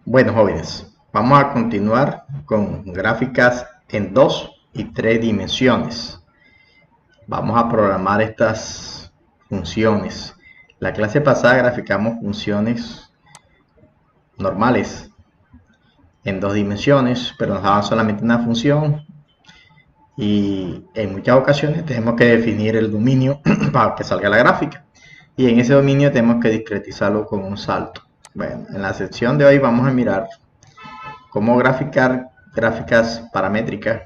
Bueno, jóvenes, vamos a continuar con gráficas en 2 y 3 dimensiones. Vamos a programar estas funciones. La clase pasada graficamos funciones normales en 2 dimensiones, pero nos daban solamente una función y en muchas ocasiones tenemos que definir el dominio para que salga la gráfica. Y en ese dominio tenemos que discretizarlo con un salto. Bueno, en la sección de hoy vamos a mirar cómo graficar gráficas paramétricas.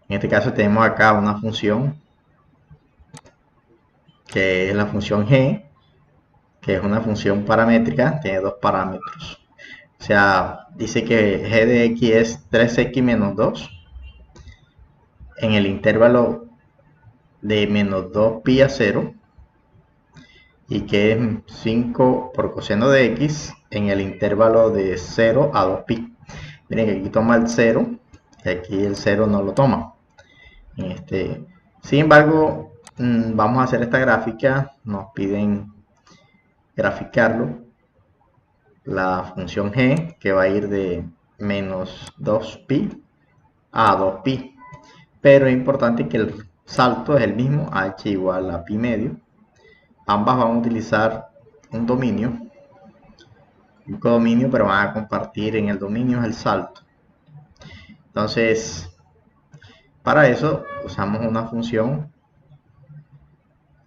En este caso tenemos acá una función que es la función g, que es una función paramétrica, tiene dos parámetros. O sea, dice que g de x es 3x menos 2 en el intervalo de menos 2 pi a 0 y que es 5 por coseno de x en el intervalo de 0 a 2 pi. Miren que aquí toma el 0 y aquí el 0 no lo toma. Sin embargo, vamos a hacer esta gráfica, nos piden graficarlo, la función g que va a ir de menos 2pi a 2pi, pero es importante que el salto es el mismo, h igual a pi medio. Ambas van a utilizar un codominio, pero van a compartir en el dominio el salto. Entonces, para eso usamos una función,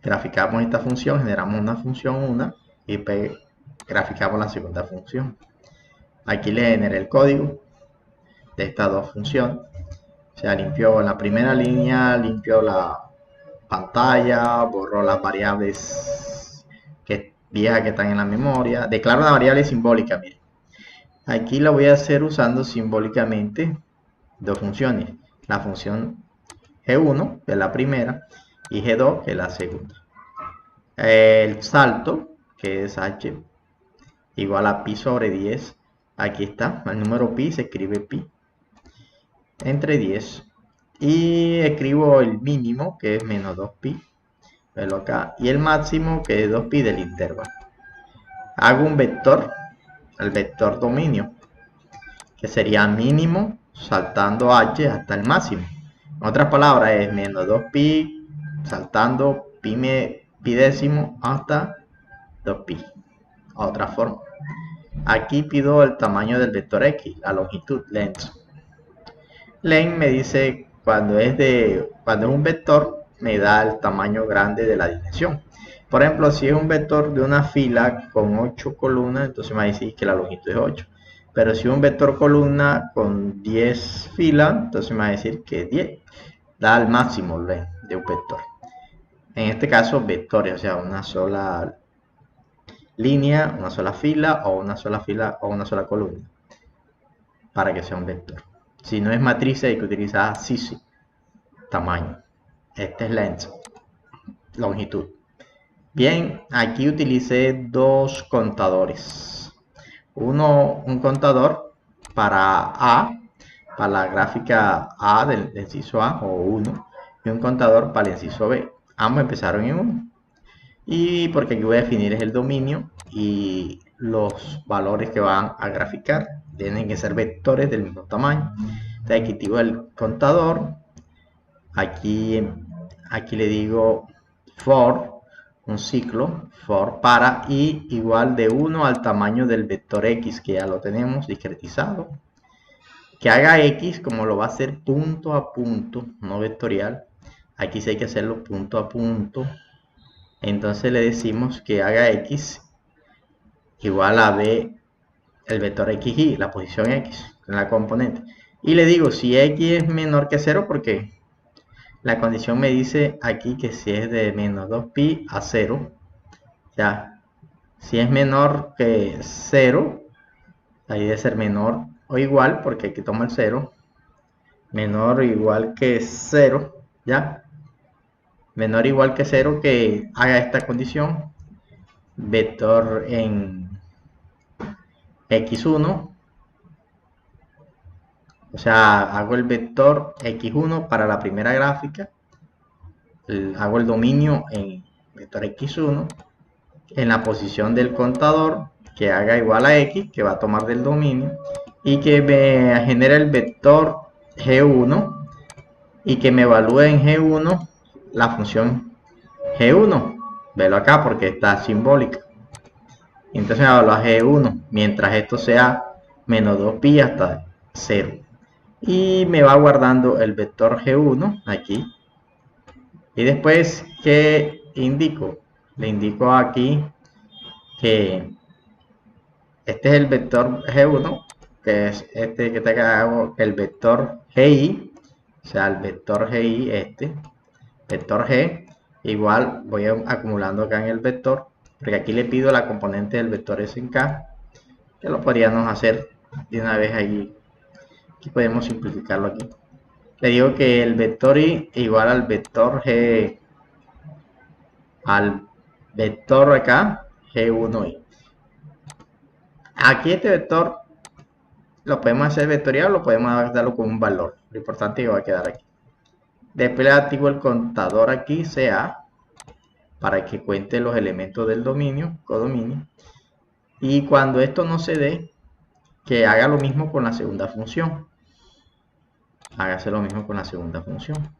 graficamos esta función, generamos una función 1 y graficamos la segunda función. Aquí le generé el código de estas dos funciones. O sea, limpió en la primera línea, limpió la pantalla, borró las variables viejas que están en la memoria. Declaro una variable simbólica, miren. Aquí lo voy a hacer usando simbólicamente dos funciones. La función g1, que es la primera, y g2, que es la segunda. El salto, que es h, igual a pi sobre 10. Aquí está, el número pi se escribe pi entre 10. Y escribo el mínimo, que es menos 2pi. Velo acá. Y el máximo, que es 2pi del intervalo. Hago un vector, el vector dominio, que sería mínimo saltando h hasta el máximo. En otras palabras, es menos 2pi saltando pi décimo hasta 2pi. Otra forma. Aquí pido el tamaño del vector x, la longitud, length. Length me dice cuando es un vector, me da el tamaño grande de la dimensión. Por ejemplo, si es un vector de una fila con 8 columnas, entonces me va a decir que la longitud es 8. Pero si es un vector columna con 10 filas, entonces me va a decir que 10. Da el máximo length de un vector. En este caso, vectores, o sea, una sola línea, una sola fila o una sola columna, para que sea un vector. Si no es matriz, hay que utilizar SISI, tamaño. Este es length, longitud. Bien, aquí utilicé dos contadores. Un contador para A, para la gráfica A del inciso A o 1, y un contador para el inciso B. Ambos empezaron en 1. Y porque aquí voy a definir es el dominio y los valores que van a graficar tienen que ser vectores del mismo tamaño. Entonces aquí activo el contador, aquí le digo for, un ciclo for para y igual de 1 al tamaño del vector x, que ya lo tenemos discretizado, que haga x como lo va a hacer punto a punto, no vectorial. Aquí sí hay que hacerlo punto a punto. Entonces le decimos que haga x igual a b, el vector xy, la posición x en la componente. Y le digo si x es menor que 0, porque la condición me dice aquí que si es de menos 2pi a 0, ya, si es menor que 0, ahí debe ser menor o igual, porque aquí toma el 0, menor o igual que 0, ya, menor o igual que 0, que haga esta condición, vector en x1, o sea, hago el vector x1 para la primera gráfica, hago el dominio en vector x1, en la posición del contador que haga igual a x, que va a tomar del dominio, y que me genere el vector g1 y que me evalúe en g1 la función g1. Velo acá porque está simbólica. Entonces me evalúa g1 mientras esto sea menos 2pi hasta 0. Y me va guardando el vector g1 aquí. Y después, ¿qué indico? Le indico aquí que este es el vector g1, que es este que te hago, el vector gi, o sea, el vector gi, vector g, igual voy acumulando acá en el vector, porque aquí le pido la componente del vector s en k, que lo podríamos hacer de una vez allí. Aquí podemos simplificarlo aquí. Le digo que el vector y igual al vector g, al vector acá, g1y. Aquí este vector lo podemos hacer vectorial o lo podemos darlo con un valor. Lo importante es que va a quedar aquí. Después le activo el contador aquí, CA, para que cuente los elementos del dominio, codominio. Y cuando esto no se dé, que haga lo mismo con la segunda función. Hágase lo mismo con la segunda función.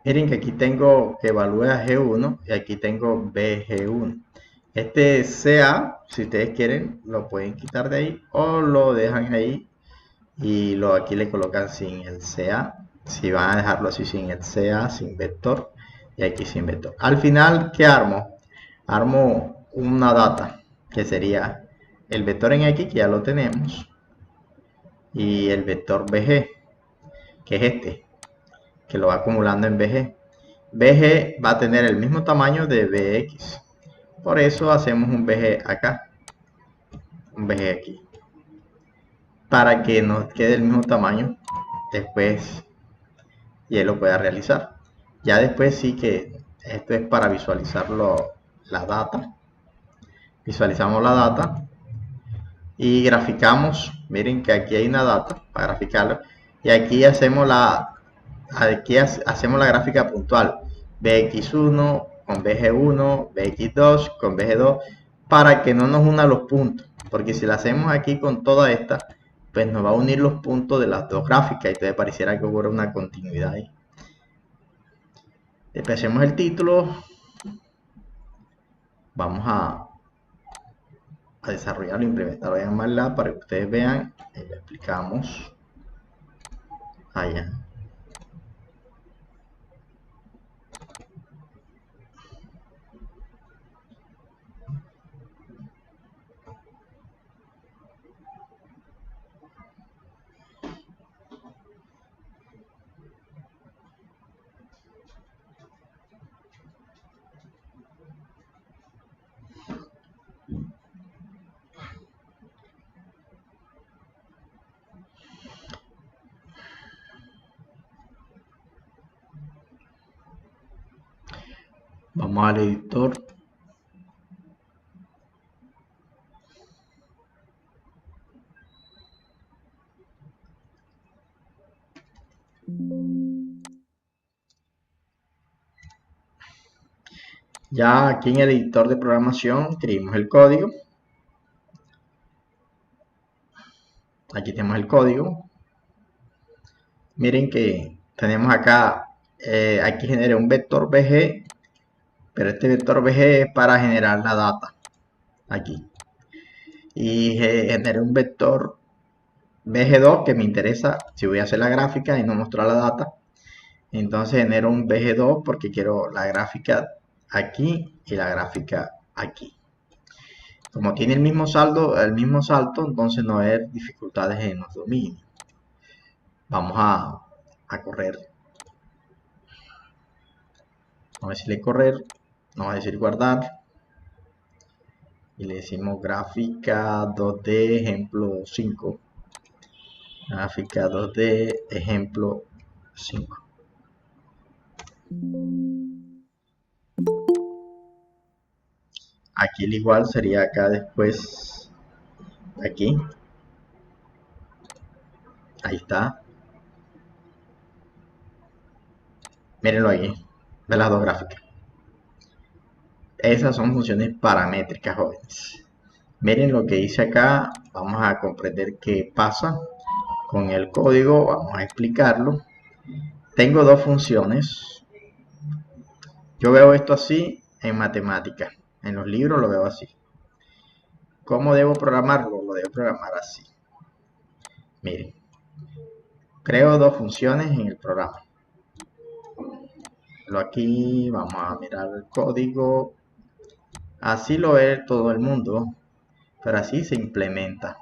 Miren que aquí tengo que evalúe a G1 y aquí tengo BG1. Este CA, si ustedes quieren, lo pueden quitar de ahí o lo dejan ahí y aquí le colocan sin el CA. Si van a dejarlo así sin el CA, sin vector, y aquí sin vector. Al final, ¿qué armo? Armo una data, que sería el vector en X, que ya lo tenemos, y el vector BG, que es este, que lo va acumulando en BG. BG va a tener el mismo tamaño de BX. Por eso hacemos un BG acá, un BG aquí, para que nos quede el mismo tamaño después y él lo pueda realizar. Ya después sí que esto es para visualizarlo, la data. Visualizamos la data y graficamos. Miren que aquí hay una data para graficarlo y aquí hacemos hacemos la gráfica puntual, bx1 con bg1, bx2 con bg2, para que no nos una los puntos, porque si la hacemos aquí con toda esta, pues nos va a unir los puntos de las dos gráficas y entonces pareciera que hubiera una continuidad ahí. Empecemos el título. Vamos a desarrollarlo, implementarlo en MATLAB para que ustedes vean y lo explicamos allá. Vamos al editor. Ya aquí en el editor de programación escribimos el código. Aquí tenemos el código. Miren que tenemos acá, aquí generé un vector BG, pero este vector BG es para generar la data. Aquí. Y generé un vector BG2 que me interesa si voy a hacer la gráfica y no mostrar la data. Entonces genero un BG2 porque quiero la gráfica aquí y la gráfica aquí. Como tiene el mismo saldo, entonces no hay dificultades en los dominios. Vamos a correr. Vamos a decirle correr. Vamos a decir guardar. Y le decimos gráfica 2D ejemplo 5. Gráfica 2D ejemplo 5. Aquí el igual sería acá después. Aquí. Ahí está. Mírenlo ahí. de las dos gráficas. Esas son funciones paramétricas, jóvenes. Miren lo que hice acá. Vamos a comprender qué pasa con el código. Vamos a explicarlo. Tengo dos funciones. Yo veo esto así en matemáticas. En los libros lo veo así. ¿Cómo debo programarlo? Lo debo programar así. Miren. Creo dos funciones en el programa. Aquí vamos a mirar el código. Así lo ve todo el mundo, pero así se implementa.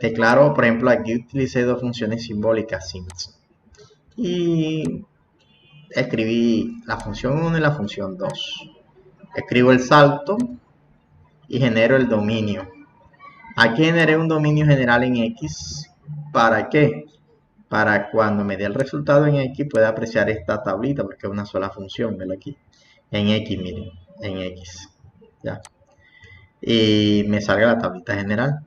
Declaro, por ejemplo, aquí utilicé dos funciones simbólicas since y escribí la función 1 y la función 2. Escribo el salto y genero el dominio. Aquí generé un dominio general en X. ¿Para qué? Para cuando me dé el resultado en X pueda apreciar esta tablita, porque es una sola función, ¿ven aquí? En X, miren, en X. ¿Ya? Y me salga la tablita general.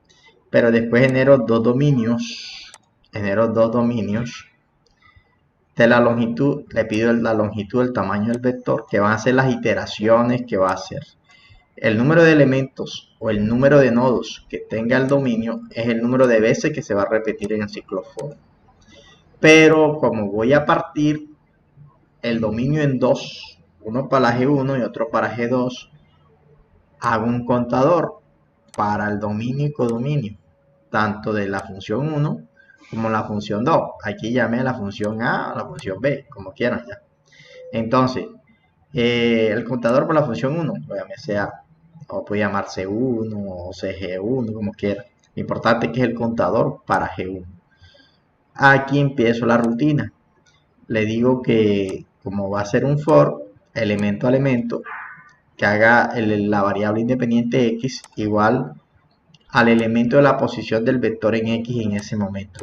Pero después genero dos dominios. De la longitud, le pido la longitud, el tamaño del vector, que van a ser las iteraciones que va a hacer. El número de elementos o el número de nodos que tenga el dominio es el número de veces que se va a repetir en el ciclo for. Pero como voy a partir el dominio en dos, uno para G1 y otro para G2, hago un contador para el dominio y codominio, tanto de la función 1 como la función 2. Aquí llamé a la función A o la función B, como quieran ya. Entonces, el contador por la función 1, lo llamé sea, o puede llamarse 1 o CG1, como quiera. Lo importante es que es el contador para G1. Aquí empiezo la rutina. Le digo que como va a ser un for, elemento a elemento, que haga la variable independiente x igual al elemento de la posición del vector en x en ese momento.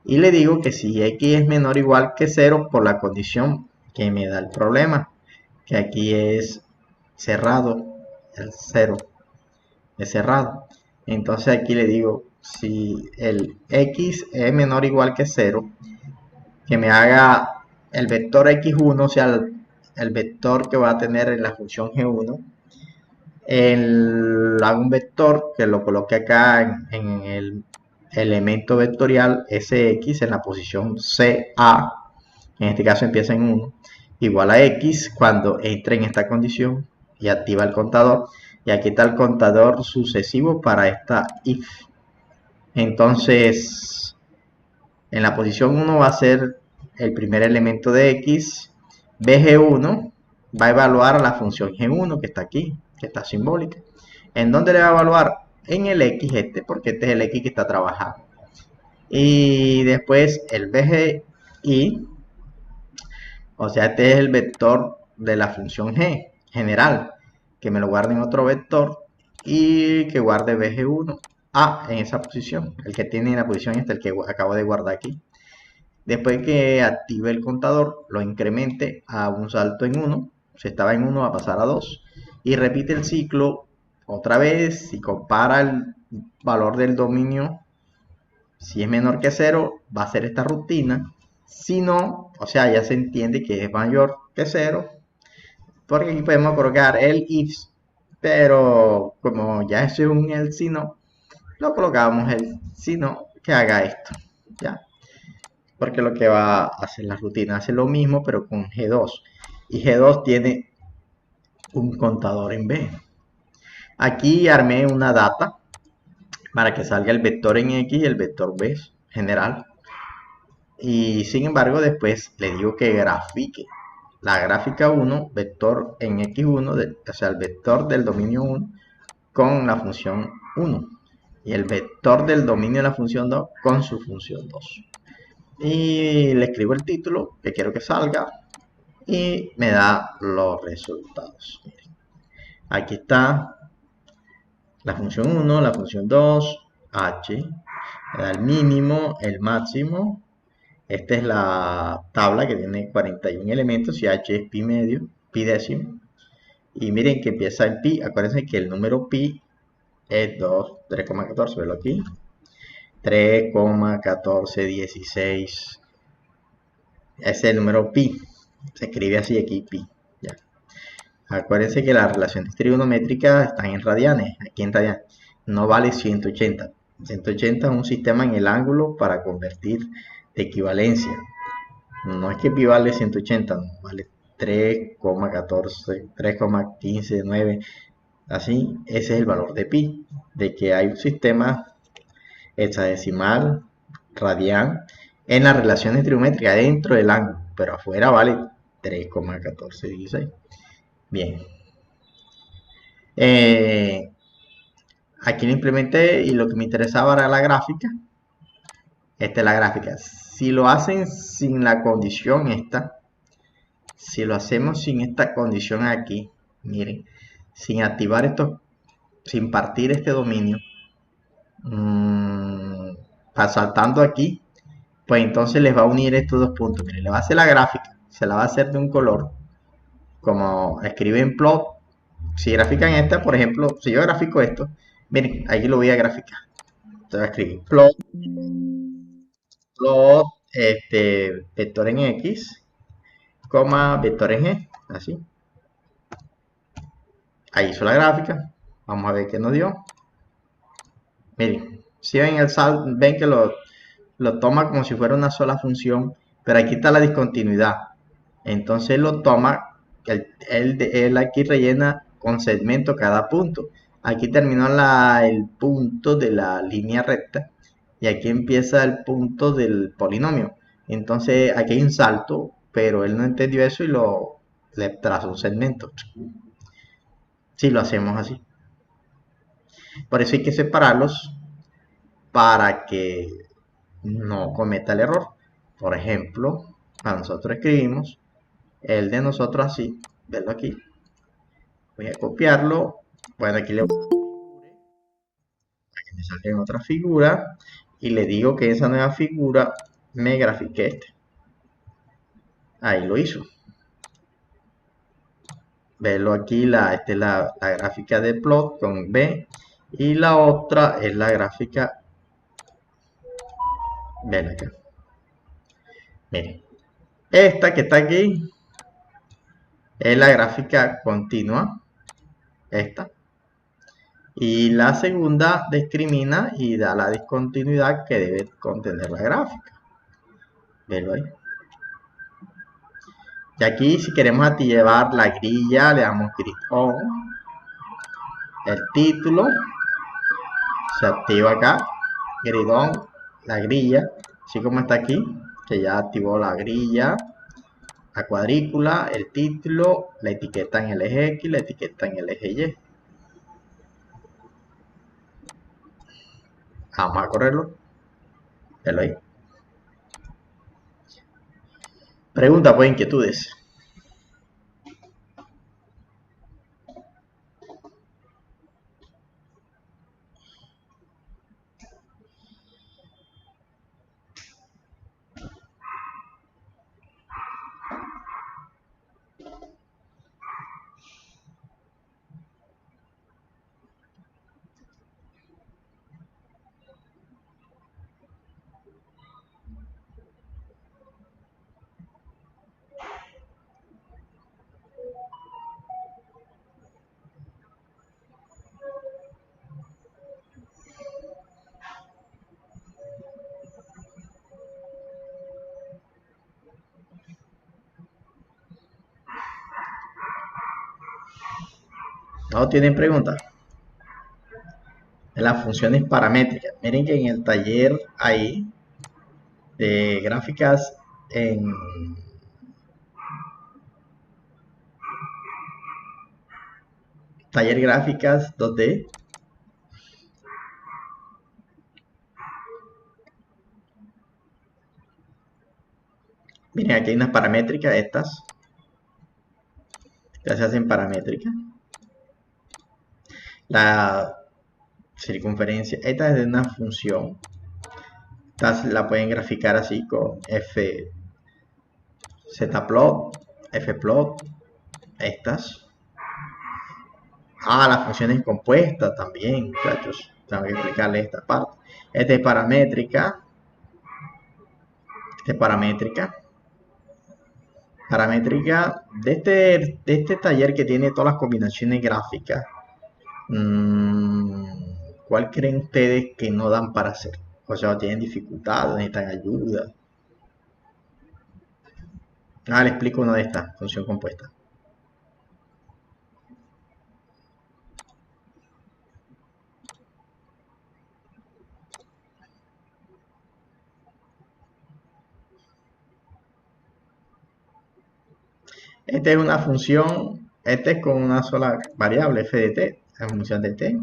Y le digo que si x es menor o igual que 0 por la condición que me da el problema, que aquí es cerrado, el 0 es cerrado. Entonces aquí le digo, si el x es menor o igual que 0, que me haga el vector x1, o sea, el vector que va a tener en la función g1, hago un vector que lo coloque acá en el elemento vectorial sx en la posición CA, en este caso empieza en 1, igual a x cuando entre en esta condición y activa el contador. Y aquí está el contador sucesivo para esta if. Entonces, en la posición 1 va a ser el primer elemento de x, bg1 va a evaluar a la función g1 que está aquí, que está simbólica. ¿En dónde le va a evaluar? En el x porque este es el x que está trabajando. Y después el bgi, o sea, este es el vector de la función g general, que me lo guarde en otro vector y que guarde bg1 en esa posición, el que tiene en la posición esta, el que acabo de guardar aquí. Después que active el contador, lo incremente a un salto en 1. Si estaba en 1 va a pasar a 2. Y repite el ciclo otra vez. Y compara el valor del dominio. Si es menor que 0, va a hacer esta rutina. Si no, o sea, ya se entiende que es mayor que 0. Porque aquí podemos colocar el if. Pero como ya es un el si no, lo colocamos el si no que haga esto. ¿Ya? Porque lo que va a hacer la rutina hace lo mismo pero con G2 y G2 tiene un contador en B. Aquí armé una data para que salga el vector en X y el vector B general, y sin embargo después le digo que grafique la gráfica 1, vector en X1, o sea el vector del dominio 1 con la función 1 y el vector del dominio de la función 2 con su función 2. Y le escribo el título que quiero que salga y me da los resultados. Aquí está la función 1, la función 2, h, me da el mínimo, el máximo. Esta es la tabla que tiene 41 elementos y h es pi medio, pi décimo. Y miren que empieza en pi, acuérdense que el número pi es 3,14, velo aquí. 3,1416 Ese es el número pi. Se escribe así aquí, pi. Ya. Acuérdense que las relaciones trigonométricas están en radianes. Aquí en radianes. No vale 180. 180 es un sistema en el ángulo para convertir de equivalencia. No es que pi vale 180, no, vale 3,14, 3,159, así, ese es el valor de pi, de que hay un sistema hexadecimal, radian, en las relaciones trigonométricas dentro del ángulo, pero afuera vale 3,1416. Bien. Aquí lo implementé y lo que me interesaba era la gráfica. Esta es la gráfica. Si lo hacen sin la condición esta, si lo hacemos sin esta condición aquí, miren, sin activar esto, sin partir este dominio, saltando aquí, pues entonces les va a unir estos dos puntos. Miren, le va a hacer la gráfica, se la va a hacer de un color, como escriben plot. Si grafican esta, por ejemplo, si yo grafico esto, miren, aquí lo voy a graficar. Entonces voy a escribir plot, vector en X, coma, vector en Y, así. Ahí hizo la gráfica. Vamos a ver qué nos dio. Miren, si ven el salto, ven que lo toma como si fuera una sola función, pero aquí está la discontinuidad. Entonces lo toma, él aquí rellena con segmento cada punto. Aquí terminó el punto de la línea recta y aquí empieza el punto del polinomio. Entonces aquí hay un salto, pero él no entendió eso y le traza un segmento. Si lo hacemos así. Por eso hay que separarlos para que no cometa el error. Por ejemplo, a nosotros escribimos el de nosotros así, verlo aquí. Voy a copiarlo. Bueno, aquí le voy a para que me salga en otra figura y le digo que esa nueva figura me grafique este. Ahí lo hizo. Verlo aquí, esta es la gráfica de plot con B y la otra es la gráfica. Ven acá. Miren, esta que está aquí es la gráfica continua, esta. Y la segunda discrimina y da la discontinuidad que debe contener la gráfica. Velo ahí. Y aquí si queremos activar la grilla, le damos grid on. El título se activa acá, grid on, la grilla, así como está aquí, que ya activó la grilla, la cuadrícula, el título, la etiqueta en el eje X, la etiqueta en el eje Y. Vamos a correrlo. Velo ahí. Pregunta, pues, inquietudes. ¿No tienen preguntas? En las funciones paramétricas. Miren que en el taller hay de gráficas en taller gráficas 2D. Miren, aquí hay unas paramétricas, estas. Ya se hacen paramétricas. La circunferencia, esta es de una función. Esta la pueden graficar así con f zplot, fplot, estas. Las funciones compuestas también, muchachos. Tengo que explicarles esta parte. Esta es paramétrica. Esta es paramétrica. Paramétrica de este taller que tiene todas las combinaciones gráficas. ¿Cuál creen ustedes que no dan para hacer? O sea, tienen dificultades, necesitan ayuda. Les explico una de estas, función compuesta. Esta es una función, esta es con una sola variable, f de t, la función de t.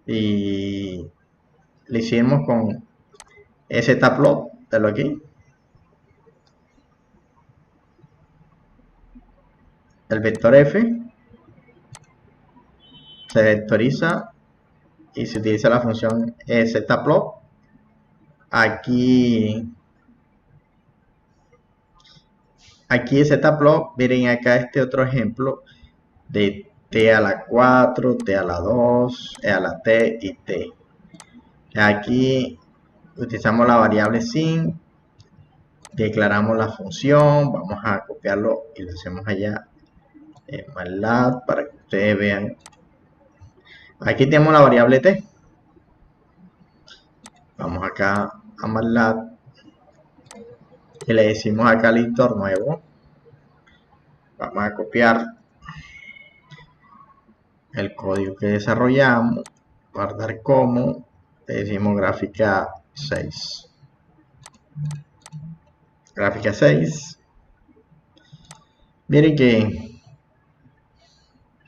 Y le hicimos con zplot, de aquí. El vector f se vectoriza y se utiliza la función zplot. Aquí zplot, miren acá este otro ejemplo de t a la 4, t a la 2, e a la t y t. Aquí utilizamos la variable sin, declaramos la función, vamos a copiarlo y lo hacemos allá en MATLAB para que ustedes vean. Aquí tenemos la variable t. Vamos acá a MATLAB y le decimos acá al editor nuevo. Vamos a copiar el código que desarrollamos, guardar como, le decimos gráfica 6. Gráfica 6. Miren que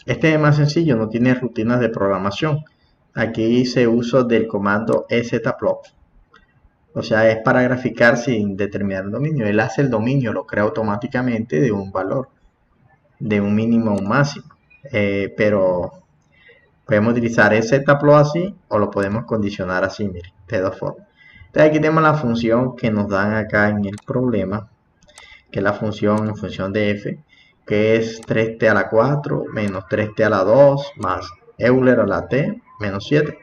este es más sencillo, no tiene rutinas de programación. Aquí hice uso del comando zplot. O sea, es para graficar sin determinar el dominio. Él hace el dominio, lo crea automáticamente de un valor, de un mínimo a un máximo. Pero podemos utilizar zplot así o lo podemos condicionar así, miren, de dos formas. Entonces aquí tenemos la función que nos dan acá en el problema, que es la función en función de f, que es 3t a la 4 menos 3t a la 2 más Euler a la t menos 7.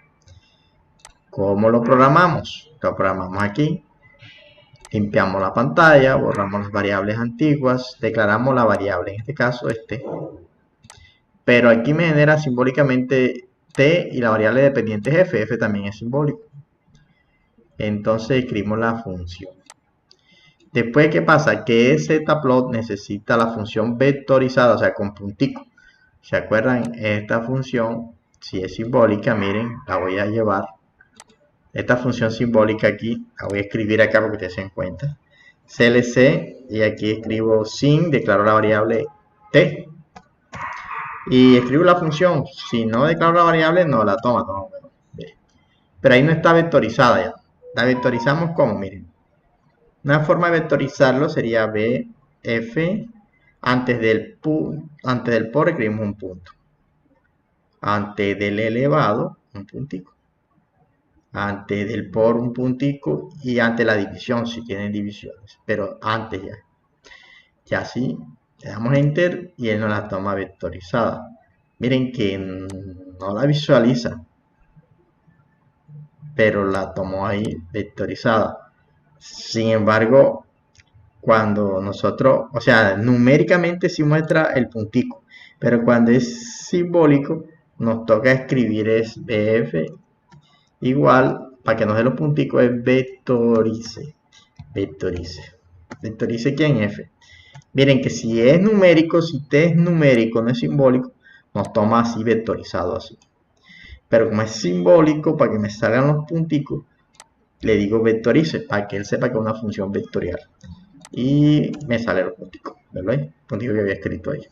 ¿Cómo lo programamos? Lo programamos aquí. Limpiamos la pantalla, borramos las variables antiguas, declaramos la variable, en este caso es t. Pero aquí me genera simbólicamente t y la variable dependiente es f. F también es simbólico. Entonces escribimos la función. Después, ¿qué pasa? Que zplot necesita la función vectorizada, o sea, con puntico. ¿Se acuerdan? Esta función, si es simbólica, miren, la voy a llevar. Esta función simbólica aquí, la voy a escribir acá para que ustedes se den cuenta. CLC, y aquí escribo sin, declaro la variable t. Y escribo la función. Si no declaro la variable, no la toma. Pero ahí no está vectorizada ya. La vectorizamos como, miren. Una forma de vectorizarlo sería bf, antes del por escribimos un punto. Antes del elevado, un puntico. Antes del por un puntico y antes la división, si tienen divisiones. Pero antes ya. Y así, le damos enter y él nos la toma vectorizada. Miren que no la visualiza, pero la tomó ahí vectorizada. Sin embargo, cuando nosotros, o sea, numéricamente sí muestra el puntico, pero cuando es simbólico, nos toca escribir es bf igual, para que nos dé los punticos, es vectorice. Vectorice quién f. Miren que si es numérico, si t es numérico, no es simbólico, nos toma así vectorizado así. Pero como es simbólico, para que me salgan los punticos, le digo vectorice, para que él sepa que es una función vectorial. Y me sale los punticos, ¿verdad? El puntico que había escrito ahí.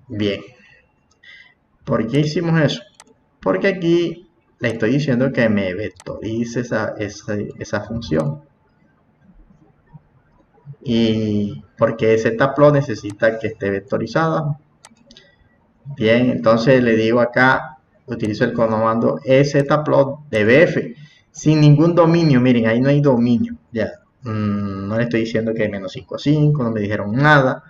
Bien. ¿Por qué hicimos eso? Porque aquí le estoy diciendo que me vectorice esa función. Y porque zplot necesita que esté vectorizada. Bien, entonces le digo acá, utilizo el comando zplot de bf sin ningún dominio. Miren, ahí no hay dominio. Ya, no le estoy diciendo que menos 5 a 5, no me dijeron nada.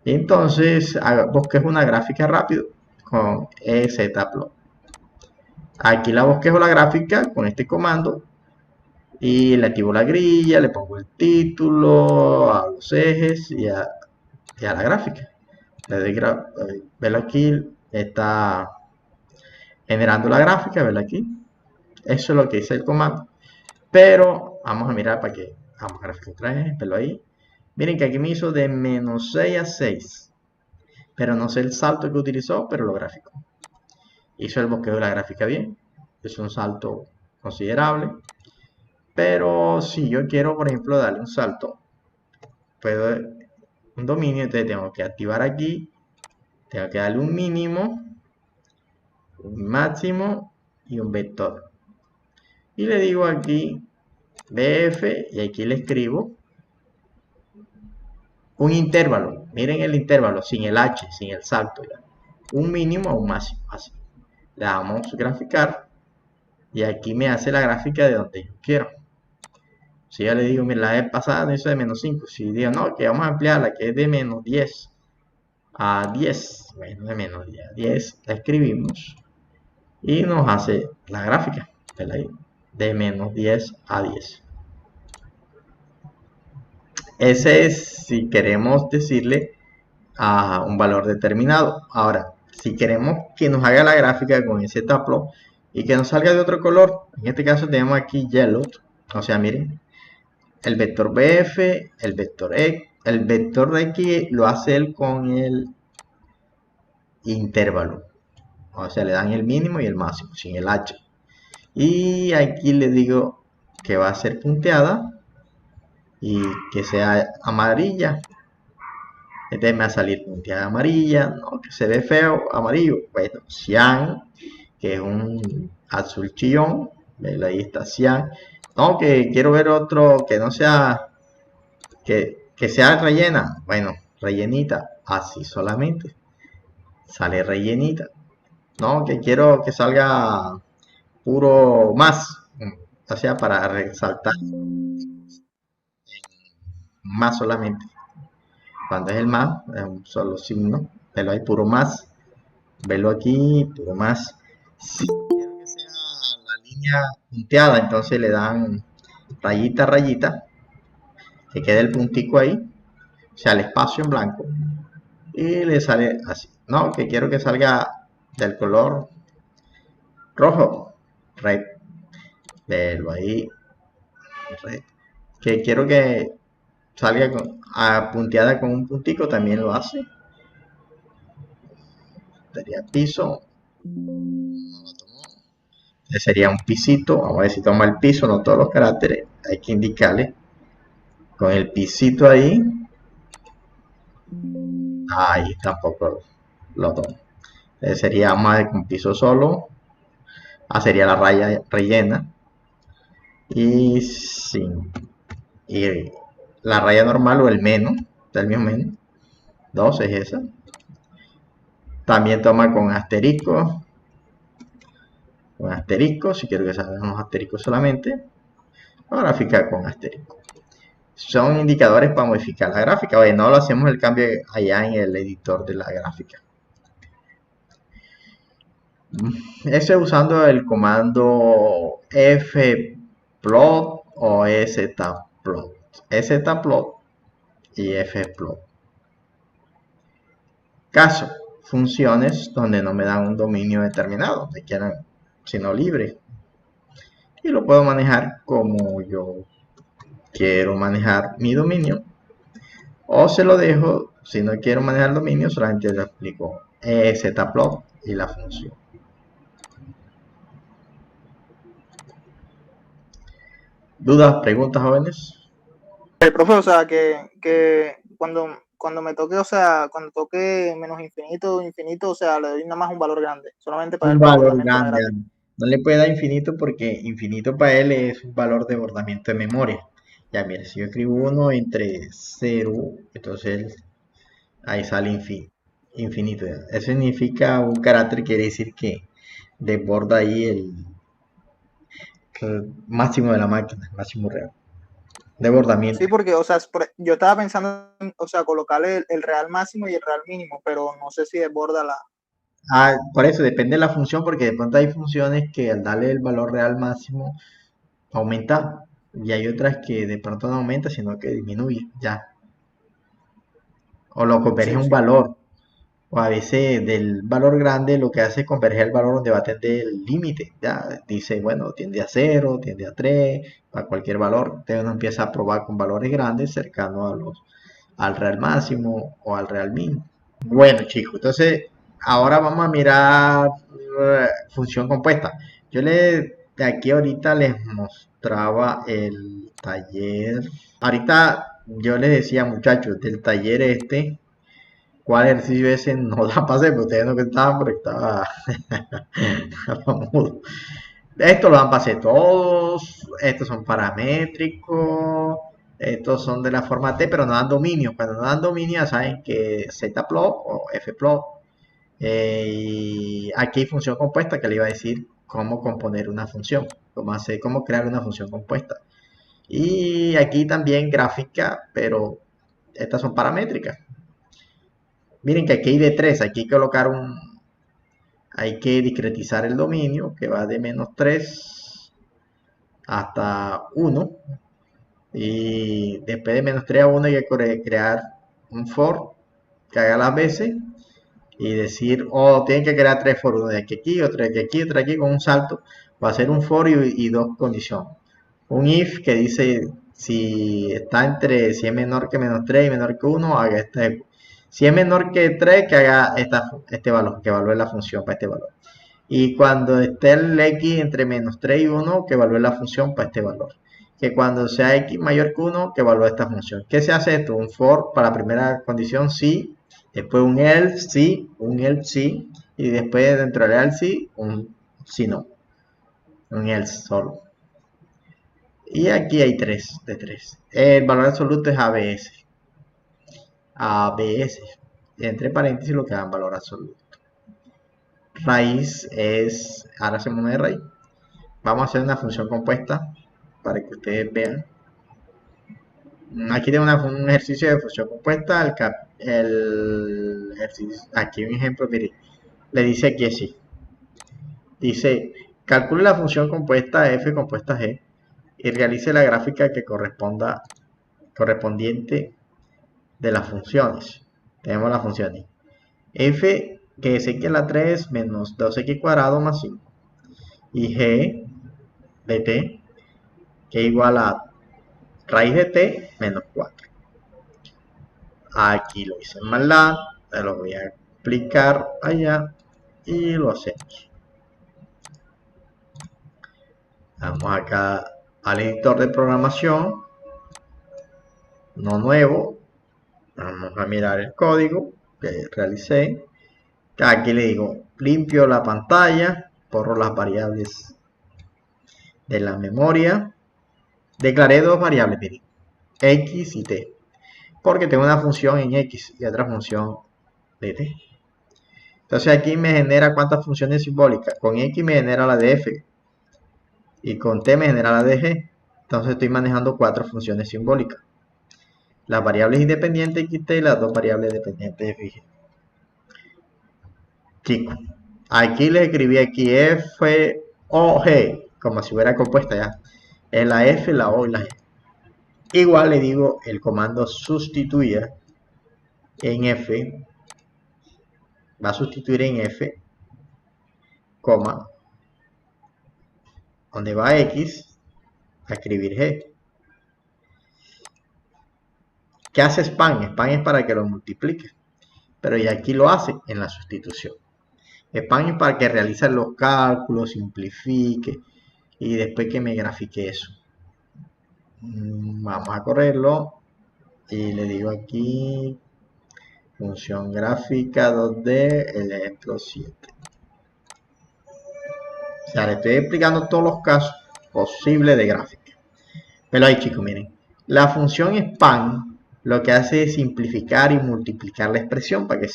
Entonces, bosquejo una gráfica rápido con zplot. Aquí la bosquejo la gráfica con este comando Y le activo la grilla, le pongo el título, a los ejes y a la gráfica. Le doy velo aquí, está generando la gráfica, velo aquí. Eso es lo que dice el comando. Pero vamos a mirar para que vamos a gráfica otra vez, velo ahí. Miren que aquí me hizo de menos 6 a 6. Pero no sé el salto que utilizó, pero lo gráfico. Hizo el bosqueo de la gráfica bien. Es un salto considerable. Pero si yo quiero, por ejemplo, darle un salto, puedo un dominio, entonces tengo que activar aquí, tengo que darle un mínimo, un máximo y un vector. Y le digo aquí BF y aquí le escribo un intervalo. Miren el intervalo, sin el H, sin el salto. Ya. Un mínimo o un máximo, así. Le damos graficar y aquí me hace la gráfica de donde yo quiero. Si yo le digo, mira, la vez pasada no hizo de menos 5. Si digo, no, que vamos a ampliarla, que es de menos 10 a 10. Bueno, de menos 10 a 10 la escribimos y nos hace la gráfica de menos 10 a 10. Ese es si queremos decirle a un valor determinado. Ahora, si queremos que nos haga la gráfica con ese taplo y que nos salga de otro color, en este caso tenemos aquí yellow, o sea, miren, el vector BF, el vector X, el vector de aquí lo hace él con el intervalo, o sea, le dan el mínimo y el máximo, sin el H. Y aquí le digo que va a ser punteada y que sea amarilla. Entonces me va a salir punteada amarilla, no, que se ve feo, amarillo. Bueno, cian, que es un azul chillón, ahí está cian. No, que quiero ver otro que no sea, que sea rellena. Bueno, rellenita, así solamente. Sale rellenita. No, que quiero que salga puro más, o sea, para resaltar más solamente. Cuando es el más, es un solo signo, velo ahí puro más, velo aquí, puro más. Si quiero que sea la línea punteada, entonces le dan rayita, rayita, que quede el puntico ahí, o sea, el espacio en blanco, y le sale así. No, que quiero que salga del color rojo, red, velo ahí, red. Que quiero que salga punteada con un puntico, también lo hace. Sería piso, sería un pisito. Vamos a ver si toma el piso, no todos los caracteres, hay que indicarle con el pisito ahí. Ahí tampoco lo tomo. Sería más de un piso solo. Sería la raya rellena. Y sin. Y la raya normal o el menos, del mismo menos. 2 es esa. También toma con asterisco. Con asterisco, si quiero que salgan unos asteriscos solamente. Voy a graficar con asterisco. Son indicadores para modificar la gráfica. Oye, no lo hacemos el cambio allá en el editor de la gráfica. Eso es usando el comando fplot o szplot. Szplot y fplot. Caso, funciones donde no me dan un dominio determinado, donde quieran, sino libre. Y lo puedo manejar como yo quiero manejar mi dominio. O se lo dejo, si no quiero manejar el dominio, solamente le explico zplot y la función. ¿Dudas, preguntas, jóvenes? Profe, o sea, que cuando me toque, o sea, cuando toque menos infinito, infinito, o sea, le doy nada más un valor grande, solamente para Un el valor desbordamiento de la grande. gráfica. No le puede dar infinito porque infinito para él es un valor de bordamiento de memoria. Ya mira, si yo escribo uno entre 0, entonces ahí sale infinito. Ya. Eso significa un carácter, quiere decir que desborda ahí el máximo de la máquina, máximo real. Desbordamiento. Sí, porque, o sea, yo estaba pensando en, o sea, colocarle el real máximo y el real mínimo, pero no sé si desborda la... Por eso depende de la función, porque de pronto hay funciones que al darle el valor real máximo aumenta. y hay otras que de pronto no aumenta, sino que disminuye, ya. O lo converge a Sí, un sí. valor. O a veces del valor grande lo que hace es converger al valor donde va a tender el límite. Ya dice, bueno, tiende a 0, tiende a 3, a cualquier valor. Entonces uno empieza a probar con valores grandes cercanos al real máximo o al real mínimo. Bueno, chicos, entonces ahora vamos a mirar función compuesta. Yo de aquí ahorita les mostraba el taller. Ahorita yo les decía, muchachos, del taller este, cuál ejercicio ese no da para hacer, pero ustedes no que estaban porque estaba mudo. Esto lo dan para hacer todos, estos son paramétricos, estos son de la forma T, pero no dan dominio. Cuando no dan dominio ya saben que zplot o fplot. Y aquí hay función compuesta que le iba a decir cómo componer una función, cómo crear una función compuesta. Y aquí también gráfica, pero estas son paramétricas. Miren que aquí hay de 3, aquí hay que colocar hay que discretizar el dominio que va de -3 hasta 1. Y después de -3 a 1 hay que crear un for que haga las veces y decir, tienen que crear 3 for, uno de aquí, otro de aquí, otro de aquí, con un salto. Va a ser un for y dos condiciones. Un if que dice si está si es menor que -3 y menor que 1, haga este. Si es menor que 3, que haga este valor, que evalúe la función para este valor. Y cuando esté el x entre -3 y 1, que evalúe la función para este valor. Que cuando sea x mayor que 1, que evalúe esta función. ¿Qué se hace esto? Un for para la primera condición, sí. Después un else, sí. Un else, sí. Y después dentro del else, sí, un si no. Un else solo. Y aquí hay 3 de 3. El valor absoluto es ABS. ABS. Entre paréntesis lo que da valor absoluto. Raíz ahora hacemos una de raíz. Vamos a hacer una función compuesta para que ustedes vean. Aquí tengo un ejercicio de función compuesta. Aquí un ejemplo, mire, le dice aquí así. Dice, calcule la función compuesta f compuesta g y realice la gráfica que correspondiente de las funciones. Tenemos las funciones f, que es x a la 3 menos 2x cuadrado más 5, y g de t, que es igual a raíz de t menos 4. Aquí lo hice en MATLAB, te lo voy a explicar allá y lo hacemos. Vamos acá al editor de programación, no nuevo. Vamos a mirar el código que realicé. Aquí le digo, limpio la pantalla, borro las variables de la memoria. Declaré dos variables, miren, x y t, porque tengo una función en x y otra función de t. Entonces aquí me genera cuántas funciones simbólicas. Con x me genera la de f y con t me genera la de g. Entonces estoy manejando 4 funciones simbólicas. Las variables independientes xt y las dos variables dependientes f. Chicos, aquí les escribí aquí f o g, como si hubiera compuesta ya. Es la f, la o y la g. Igual le digo el comando sustituya en f, va a sustituir en f, coma, donde va x, a escribir g. ¿Qué hace span? Span es para que lo multiplique, pero ya aquí lo hace en la sustitución. Span es para que realice los cálculos, simplifique y después que me grafique eso. Vamos a correrlo y le digo aquí función gráfica 2D, el ejemplo 7. O sea, le estoy explicando todos los casos posibles de gráfica. Pero ahí, chicos, miren. La función span lo que hace es simplificar y multiplicar la expresión para que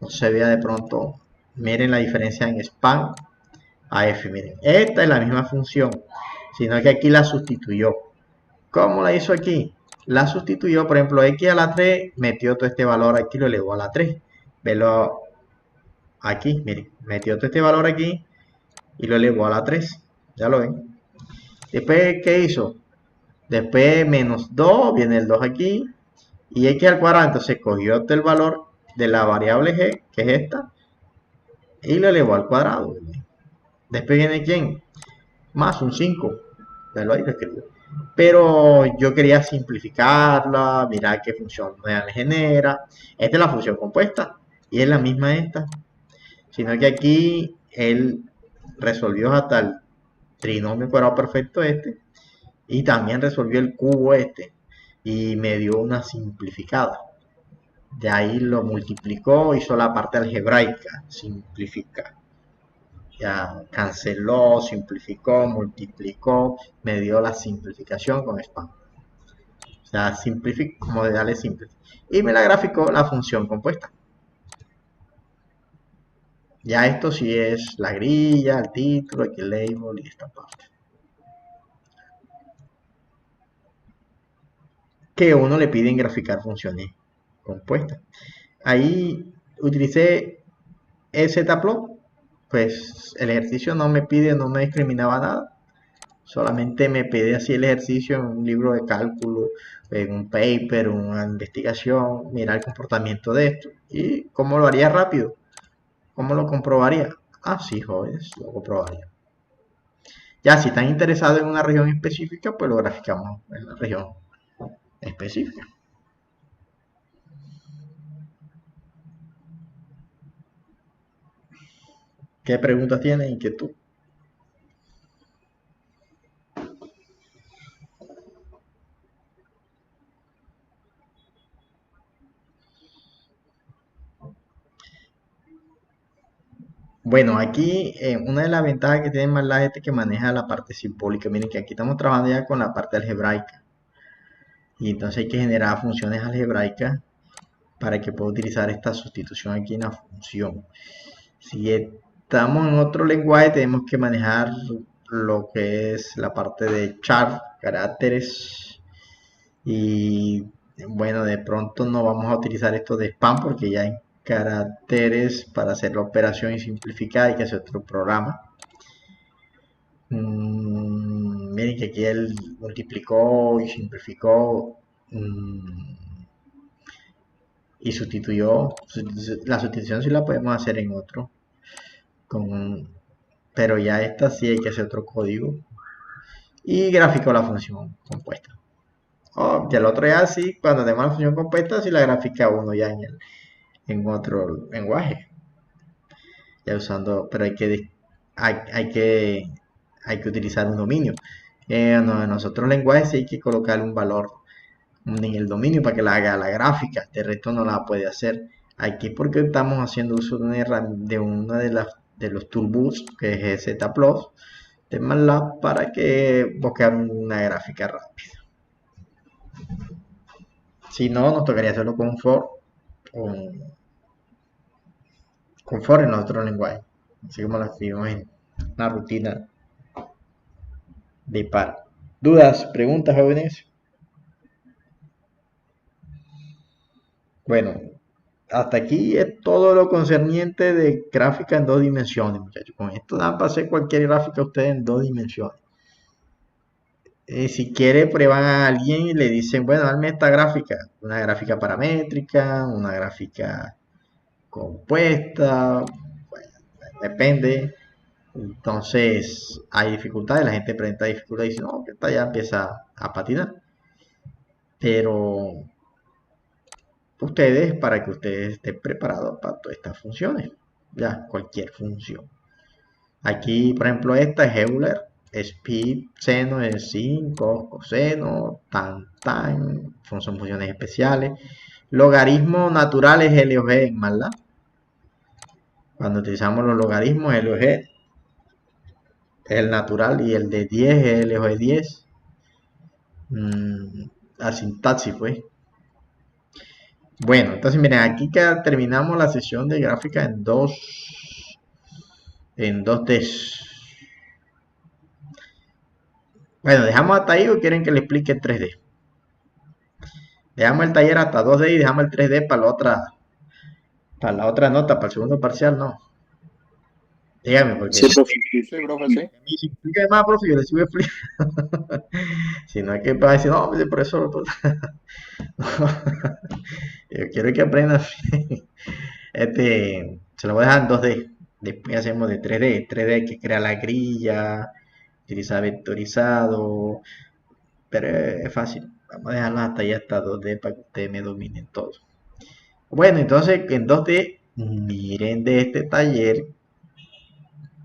no se vea de pronto. Miren la diferencia en span a f. Miren, esta es la misma función, sino que aquí la sustituyó. ¿Cómo la hizo aquí? La sustituyó, por ejemplo, x a la 3, metió todo este valor aquí, lo elevó a la 3. Velo aquí, miren, metió todo este valor aquí y lo elevó a la 3. Ya lo ven. Después, ¿qué hizo? Después menos 2 viene el 2 aquí, y x al cuadrado, entonces cogió el valor de la variable g, que es esta, y lo elevó al cuadrado. Después viene quién, más un 5, ya lo escrito. Pero yo quería simplificarla, mirar qué función real genera. Esta es la función compuesta y es la misma esta, sino que aquí él resolvió hasta el trinomio cuadrado perfecto este y también resolvió el cubo este y me dio una simplificada. De ahí lo multiplicó, hizo la parte algebraica, simplifica. Ya canceló, simplificó, multiplicó, me dio la simplificación con spam. O sea, simplificó, como de darle simple. Y me la graficó la función compuesta. Ya esto sí es la grilla, el título, el label y esta parte. Que uno le piden graficar funciones compuestas. Ahí utilicé zplot, pues el ejercicio no me pide, no me discriminaba nada. Solamente me pedí así el ejercicio en un libro de cálculo, en un paper, una investigación, mirar el comportamiento de esto. ¿Y cómo lo haría rápido? ¿Cómo lo comprobaría? Ah, sí, jóvenes, lo comprobaría. Ya, si están interesados en una región específica, pues lo graficamos en la región específica. ¿Qué preguntas tienen? ¿Inquietud? Bueno, aquí una de las ventajas que tiene MATLAB es que maneja la parte simbólica. Miren que aquí estamos trabajando ya con la parte algebraica. Y entonces hay que generar funciones algebraicas para que pueda utilizar esta sustitución aquí en la función. Si estamos en otro lenguaje, tenemos que manejar lo que es la parte de char, caracteres. Y bueno, de pronto no vamos a utilizar esto de spam porque ya hay caracteres para hacer la operación y simplificar, hay que hacer otro programa. Miren que aquí él multiplicó y simplificó y sustituyó. La sustitución sí la podemos hacer en otro, pero ya esta sí hay que hacer otro código y graficó la función compuesta. Ya el otro ya sí, cuando tenemos la función compuesta, sí la grafica uno ya en otro lenguaje. Ya usando, pero hay que utilizar un dominio. No, en los otros lenguajes sí hay que colocar un valor en el dominio para que la haga la gráfica. De resto no la puede hacer. Aquí porque estamos haciendo uso de una de los toolbooks que es zplot de MATLAB para que buscar una gráfica rápida. Si no, nos tocaría hacerlo con for en otro lenguaje, así como lo escribimos en una rutina de par. ¿Dudas, preguntas, jóvenes? Bueno, hasta aquí es todo lo concerniente de gráfica en 2 dimensiones, muchachos. Con esto dan para hacer cualquier gráfica a ustedes en 2 dimensiones. Si quiere, prueban a alguien y le dicen, bueno, dame esta gráfica. Una gráfica paramétrica, una gráfica compuesta, bueno, depende. Entonces hay dificultades, la gente presenta dificultades y dice, no, que esta ya empieza a patinar. Pero para que ustedes estén preparados para todas estas funciones, ya, cualquier función. Aquí, por ejemplo, esta es Euler, speed, seno es 5, coseno, tan, son funciones especiales. Logaritmo natural es L o G en MATLAB. Cuando utilizamos los logaritmos, L o G es el natural y el de 10 es L o G 10. La sintaxis, pues. Bueno, entonces miren, aquí terminamos la sesión de gráfica en 2D. Bueno, dejamos hasta ahí o quieren que le explique 3D. Dejamos el taller hasta 2D y dejamos el 3D para la otra nota, para el segundo parcial, no. Dígame, porque Sí, profe. Sí, profe, sí. si explica más, profe, yo le sigo explicando. Si no es que va a decir, no, por eso. Yo quiero que aprendan. Se lo voy a dejar en 2D. Después hacemos de 3D. 3D que crea la grilla, utiliza vectorizado. Pero es fácil. Vamos a dejarlo hasta ahí, hasta 2D, para que ustedes me dominen todo. Bueno, entonces en 2D, miren de este taller.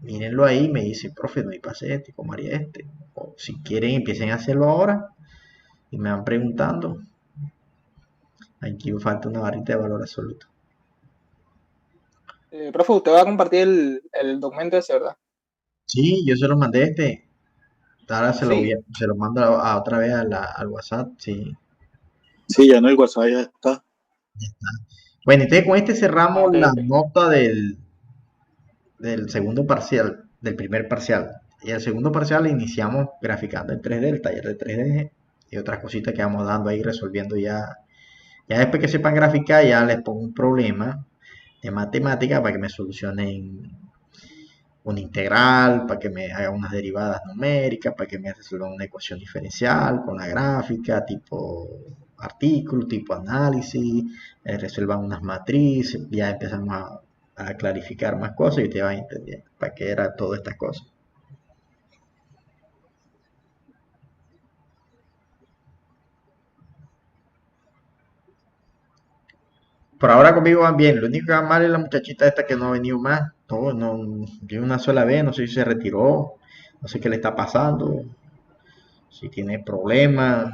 Mírenlo ahí, me dicen, profe, no hay pase este, ¿cómo haría este? O si quieren, empiecen a hacerlo ahora y me van preguntando. Aquí me falta una barrita de valor absoluto. Profe, usted va a compartir el documento ese, ¿verdad? Sí, yo se lo mandé ahora Sí. se lo mando otra vez al WhatsApp, sí. Sí, ya no, el WhatsApp ya está. Bueno, entonces con este Ah, cerramos ok, la ok. nota del segundo parcial, del primer parcial. Y el segundo parcial iniciamos graficando en 3D, el taller de 3D y otras cositas que vamos dando ahí, resolviendo ya. Ya después que sepan graficar, ya les pongo un problema de matemática para que me solucionen una integral, para que me hagan unas derivadas numéricas, para que me resuelvan una ecuación diferencial con la gráfica, tipo artículo, tipo análisis, resuelvan unas matrices, ya empezamos a clarificar más cosas y ustedes van a entender para qué era todas estas cosas. Por ahora conmigo van bien, lo único que va mal es la muchachita esta que no ha venido más, todo, no, vino una sola vez, no sé si se retiró, no sé qué le está pasando, si tiene problemas,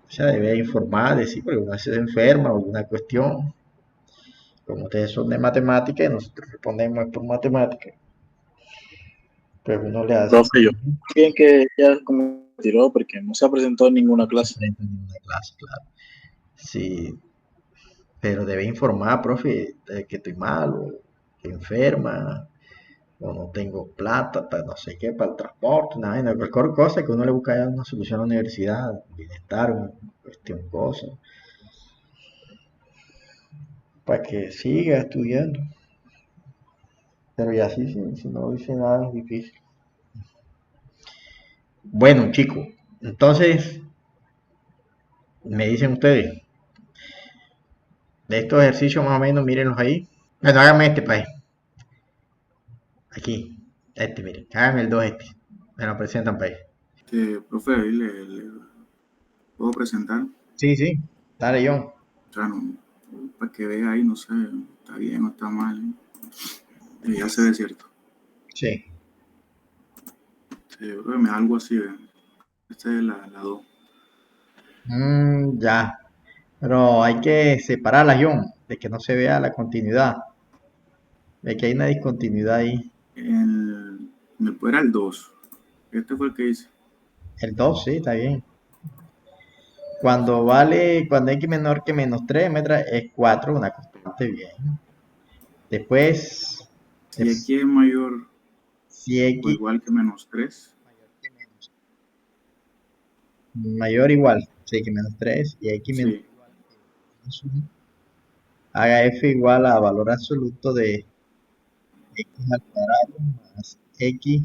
o sea, debe informar, decir, porque una vez se enferma o alguna cuestión, como ustedes son de matemática y nosotros respondemos por matemática, pues uno le hace Profe, yo bien que ya como tiró porque no se ha presentado en ninguna clase. frente en una clase, claro. Sí, pero debe informar, profe, de que estoy mal o que enferma, o no tengo plata para no sé qué, para el transporte, una vaina, cualquier cosa que uno le busca ya una solución a la universidad, bienestar, una cuestión, cosa, para que siga estudiando. Pero ya sí, si no dice nada es difícil. Bueno, chicos, entonces me dicen ustedes, de estos ejercicios más o menos, mírenlos ahí. Bueno, háganme este país. Aquí, este, miren, háganme el 2 este. Me lo presentan país. Profe, ahí le puedo presentar. Sí, sí, dale, John. O sea, no, para que vea ahí, no sé, está bien o está mal. Ya se ve cierto. Sí. Sí, yo creo que me da algo así, ¿ve? Esta es la 2. Ya. Pero hay que separarla, John, de que no se vea la continuidad. De que hay una discontinuidad ahí. Después era el 2. Este fue el que hice. El 2 sí, está bien. Cuando x menor que menos 3 es 4 una constante bien. Después, Si X es mayor si o x igual que -3. mayor o igual, si x menos 3 y x menor Sí, que menos 1, haga f igual a valor absoluto de x al cuadrado más x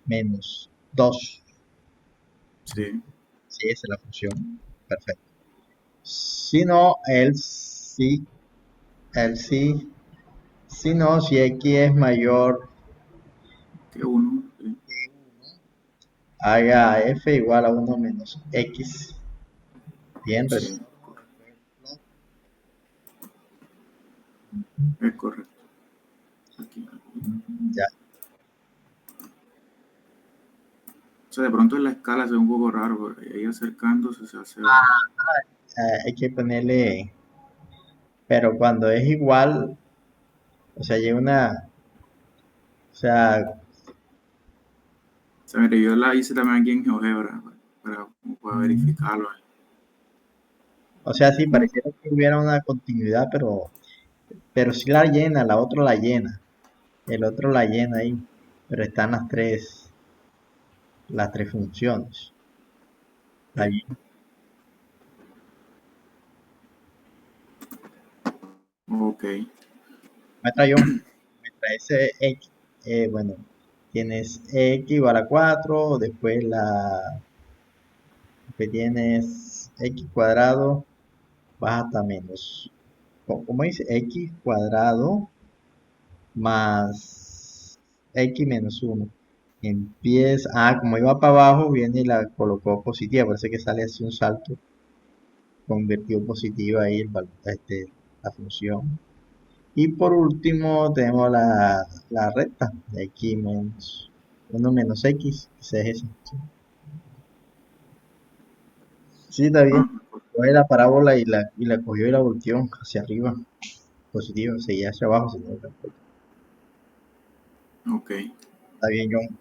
menos 2. sí, Sí, esa es la función. Perfecto. Si no, el sí, si no, si x es mayor, que 1. Sí, haga f igual a 1 menos x. Bien, sí, es correcto. Aquí. ya. O sea, de pronto en la escala se ve un poco raro, porque ahí acercándose se hace. Hay que ponerle, pero cuando es igual, o sea, llega o sea, O sea, mire, yo la hice también aquí en GeoGebra, para verificarlo. o sea, sí, pareciera que hubiera una continuidad, pero sí la llena, la otra la llena, el otro la llena ahí, pero están las tres funciones. Está Sí. bien. Ok. Muestra yo. para ese x, bueno, tienes x igual a 4, después tienes x cuadrado, vas hasta menos, ¿cómo dice? X cuadrado más x menos 1. Como iba para abajo, viene y la colocó positiva, parece que sale así un salto, convirtió positiva ahí la función. Y por último tenemos la recta de x menos 1 menos x, esa es esa. Sí, sí, está bien. Coge la parábola y la cogió y la volteó hacia arriba, positiva, seguía hacia abajo, señor. Ok. Está bien, John.